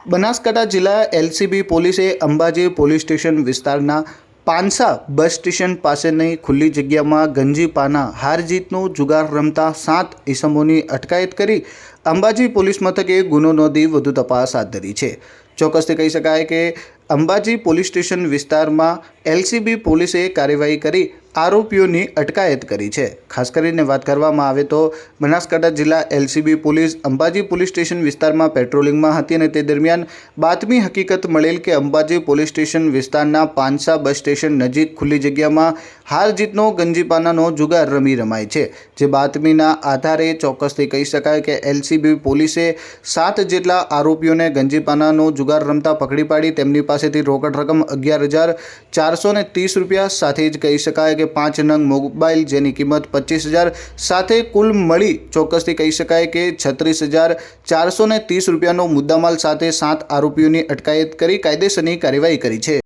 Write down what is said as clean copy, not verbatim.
બનાસકાંઠા જિલ્લા એલસીબી પોલીસે Ambaji police station વિસ્તારના પાંસા બસ સ્ટેશન પાસેની ખુલ્લી જગ્યામાં ગંજીપાના હાર જીતનો જુગાર રમતા 7 ઈસમોની અટકાયત કરી અંબાજી પોલીસ મથકે ગુનો નોંધી વધુ તપાસ હાથ ધરી છે। ચોક્કસથી કહી શકાય કે અંબાજી પોલીસ સ્ટેશન વિસ્તારમાં એલસીબી પોલીસે કાર્યવાહી કરી આરોપીઓની અટકાયત કરી છે। ખાસ કરીને વાત કરવામાં આવે તો બનાસકાંઠા જિલ્લા LCB police Ambaji police station વિસ્તારમાં પેટ્રોલિંગમાં હતી અને તે દરમિયાન બાતમી હકીકત મળેલ કે અંબાજી પોલીસ સ્ટેશન વિસ્તારના પાંસા બસ સ્ટેશન નજીક ખુલ્લી જગ્યામાં હાર જીતનો ગંજીપાનાનો જુગાર રમાય છે। જે બાતમીના આધારે ચોક્કસથી કહી શકાય કે એલસીબી પોલીસે 7 જેટલા આરોપીઓને ગંજીપાનાનો જુગાર રમતા પકડી પાડી તેમની પાસેથી રોકડ રકમ 11,430 રૂપિયા સાથે જ કહી શકાય કે 5 નંગ મોબાઈલ જેની કિંમત 25,000 સાથે કુલ મળી ચોક્કસથી કહી શકાય કે 36,430 રૂપિયાનો મુદ્દામાલ સાથે 7 આરોપીઓની અટકાયત કરી કાયદેસરની કાર્યવાહી કરી છે।